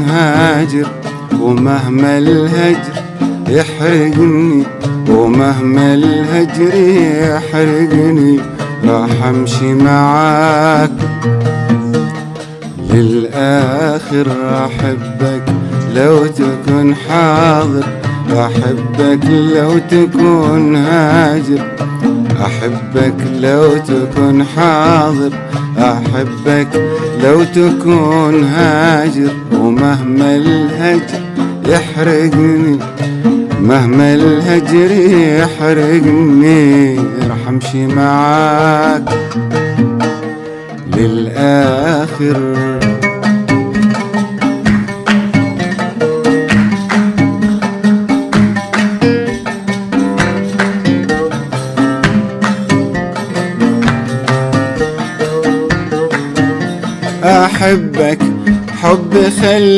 هاجر ومهما الهجر يحرقني، ومهما الهجر يحرقني راح امشي معاك للآخر. أحبك لو تكون حاضر، أحبك لو تكون هاجر، أحبك لو تكون حاضر، أحبك لو تكون هاجر. ومهما الهجر يحرقني، مهما الهجر يحرقني راح امشي معاك للآخر. أحبك حب خلي